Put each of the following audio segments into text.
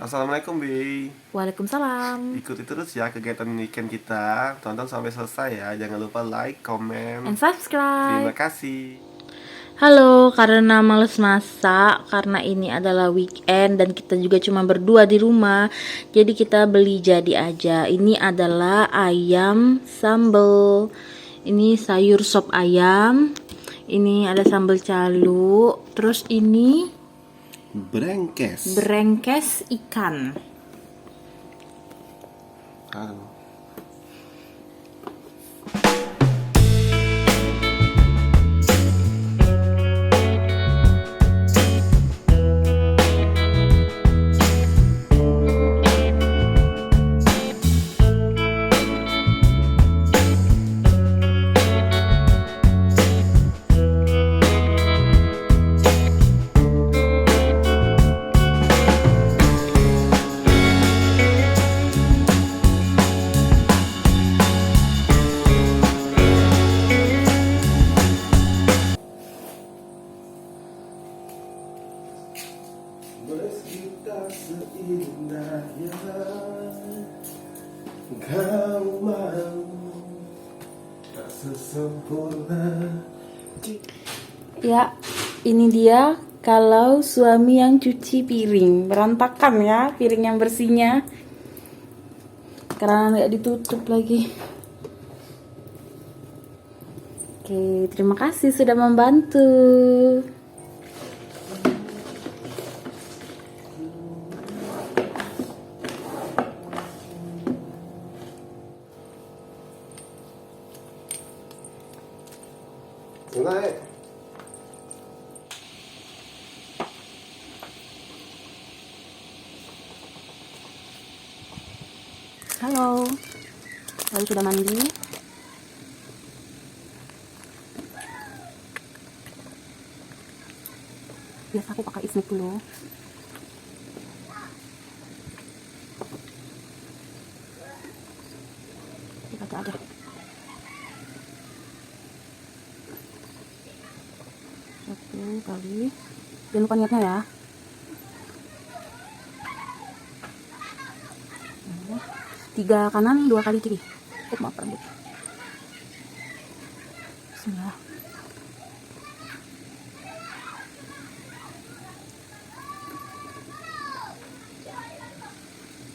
Assalamualaikum Bi. Waalaikumsalam. Ikuti terus ya kegiatan weekend kita. Tonton sampai selesai ya. Jangan lupa like, komen. And subscribe. Terima kasih. Halo, karena males masak, karena ini adalah weekend dan kita juga cuma berdua di rumah, jadi kita beli jadi aja. Ini adalah ayam sambal. Ini sayur sop ayam. Ini ada sambal calu. Terus ini berengkes ikan. Halo. Kita seindah yang kau mau, tak sesempurna. Ya, ini dia kalau suami yang cuci piring. Berantakan ya piring yang bersihnya, karena nggak ditutup lagi. Oke, terima kasih sudah membantu. Naik. Halo, lalu sudah mandi? Biasa aku pakai isnik dulu. Kita aja. Satu kali. Jangan lupa niatnya ya. Tiga kanan, dua kali kiri. Maaf rambut. Bismillah.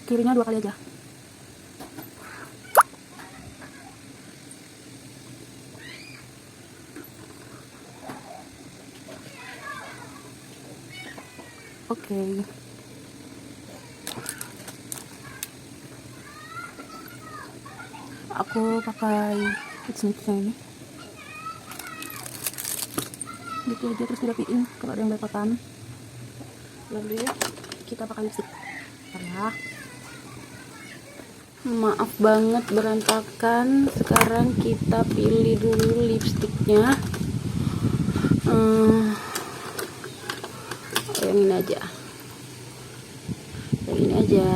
Kirinya dua kali aja. Oke. Aku pakai snipnya ini. Gitu aja, terus dirapiin kalau ada yang belepotan. Lalu kita pakai lipstick. Ya. Maaf banget berantakan. Sekarang kita pilih dulu lipstiknya. Yang ini aja. Yang ini aja.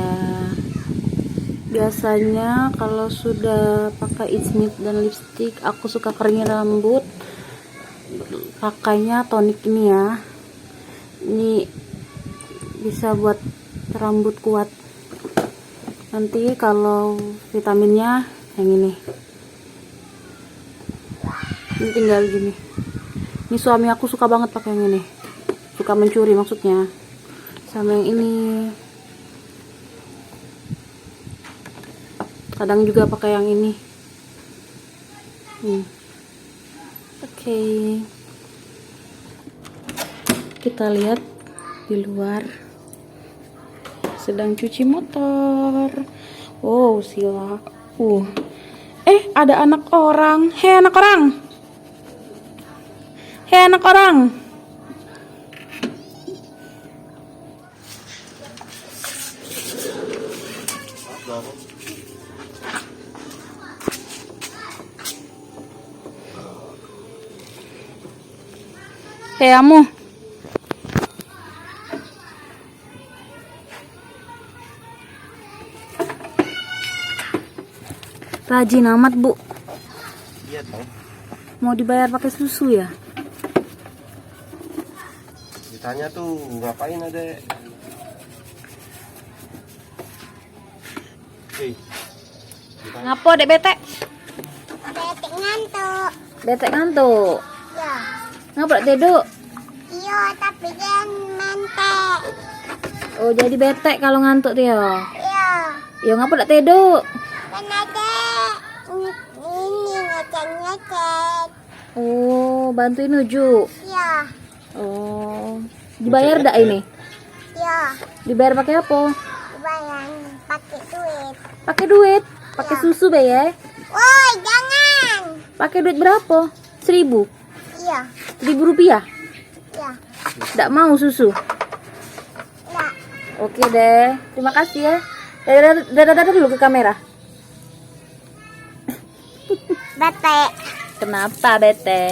Biasanya kalau sudah pakai ismit dan lipstick, aku suka keringin rambut. Pakainya tonik ini ya. Ini bisa buat rambut kuat. Nanti kalau vitaminnya yang ini. Ini tinggal gini. Ini suami aku suka banget pakai yang ini. Suka mencuri maksudnya. Sama yang ini. Kadang juga pakai yang ini. Oke. Kita lihat di luar. Sedang cuci motor. Wow, Sila. Ada anak orang. Hei anak orang. Hei anak orang. Hei kamu. Rajin amat, Bu. Iya toh. Mau dibayar pakai susu ya? Ditanya tuh ngapain adek? Ngapo dek bete? Bete ngantuk. Bete ngantuk. Ya. Ngapo dek tidur? Iya, tapi jangan mentek. Oh jadi bete kalau ngantuk dia. Iya. Ya ngapo dek tidur? Kan ada ini ngecek-ngecek. Oh bantuin uju. Iya. Oh dibayar dak ini? Iya. Dibayar pakai apa? Bayang pakai duit. Pakai duit? Pakai Ya. susu be ya? Woi, jangan. Pakai duit berapa? 1.000? Iya. 1.000 rupiah? Iya. Nggak mau susu? Enggak. Oke deh, terima kasih ya. Dadah dulu ke kamera. Bete. Kenapa bete?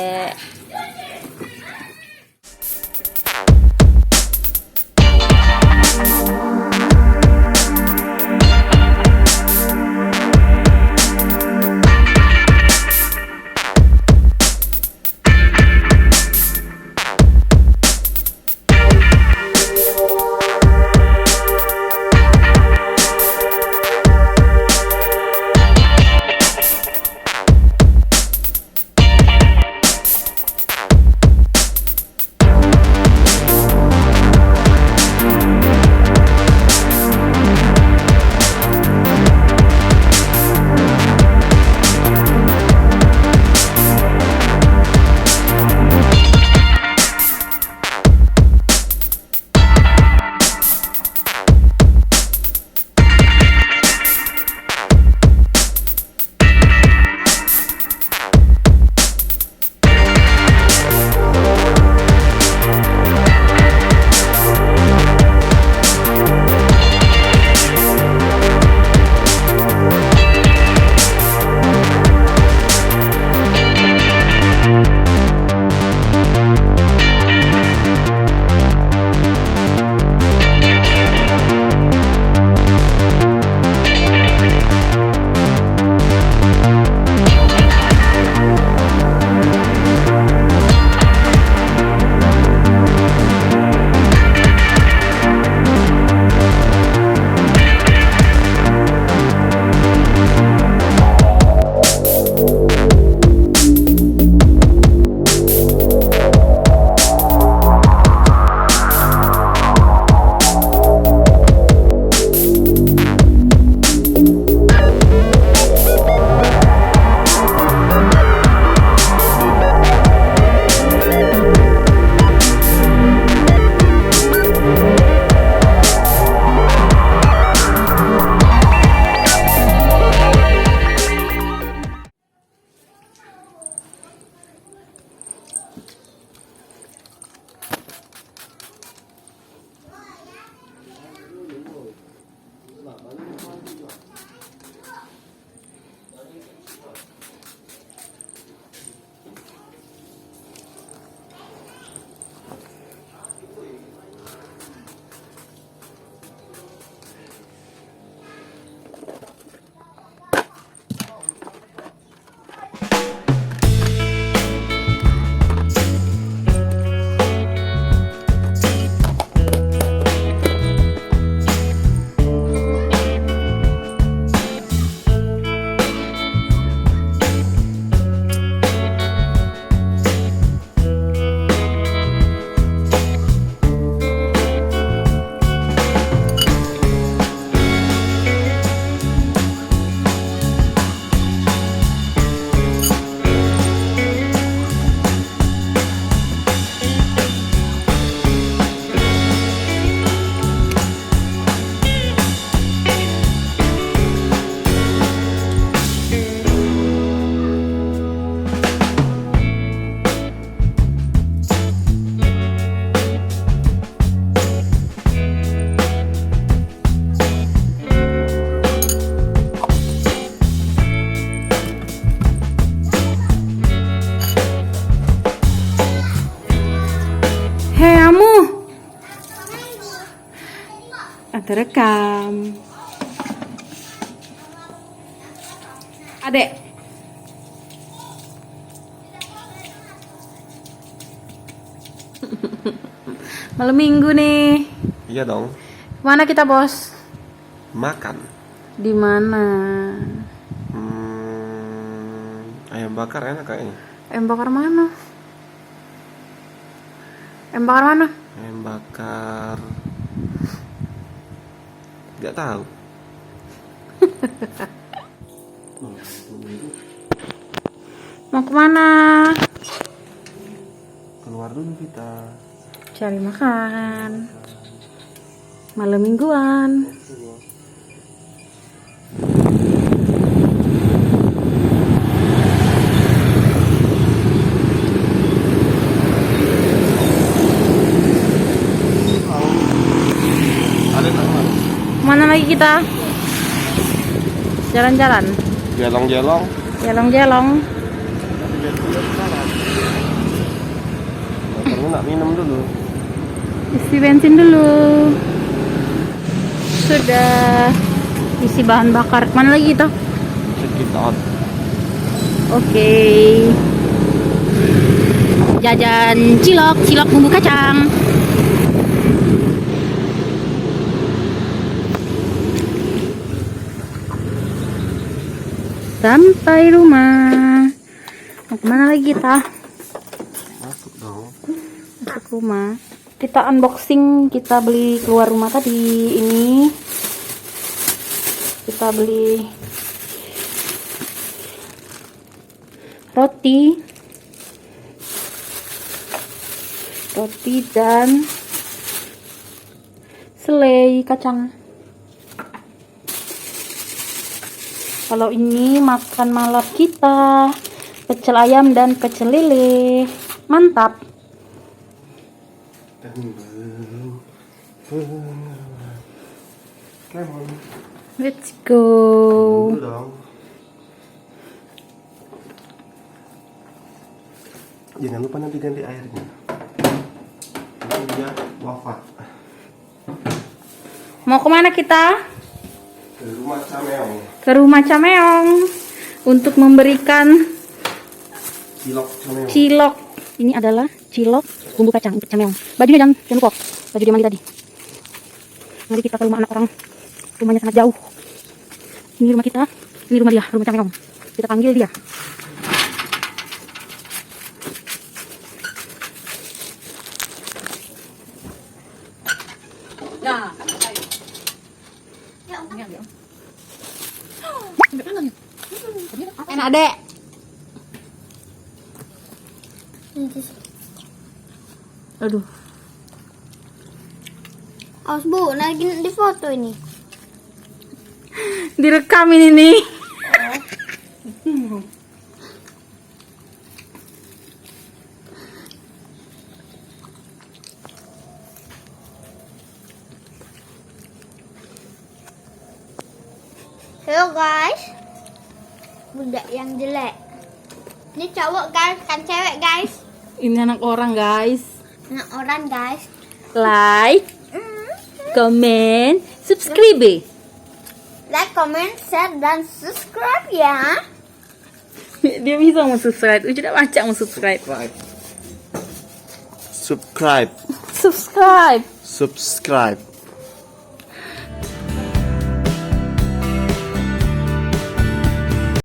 Terekam. Adek. Malam minggu nih. Iya dong. Mana kita bos? Makan. Di mana? Ayam bakar enak kayaknya. Ayam bakar mana? Ayam bakar mana? Ayam bakar. Gak tahu. Mau kemana? Keluar dulu kita. Cari makan. Malam mingguan. Ada nggak? Mana lagi kita? Jalan-jalan. Jelong-jelong. Jelong-jelong. Motornya nak minum dulu. Isi bensin dulu. Sudah. Isi bahan bakar. Mana lagi kita? Sekitar. Oke. Jajan cilok bumbu kacang. Sampai rumah. Mau kemana lagi kita? Masuk dong. Masuk rumah. Kita unboxing. Kita beli keluar rumah tadi. Ini kita beli roti dan selai kacang. Kalau ini makan malam kita, pecel ayam dan pecel lele. Mantap. Come on. Let's go. Dulu dong. Jangan lupa nanti ganti airnya. Nanti dia wafat. Mau kemana kita? Ke rumah Cameong. Ke rumah Cameong untuk memberikan Cilok Cameong. cilok. Ini adalah cilok bumbu kacang untuk Cameong. Bajunya jangan lupa. Baju dia mandi tadi. Mari kita ke rumah anak orang. Rumahnya sangat jauh. Ini rumah kita. Ini rumah dia, rumah Cameong. Kita panggil dia. Enak dek. Aduh. Awas bu, lagi di foto ini. Direkam ini nih. Hello guys. Budak yang jelek. Ini cowok guys, kan cewek guys. Ini anak orang guys. Anak orang guys. Like, comment, subscribe. Like, comment, share, dan subscribe ya. Dia bisa mau subscribe. Udah tidak baca mau subscribe. Subscribe. Subscribe. Subscribe.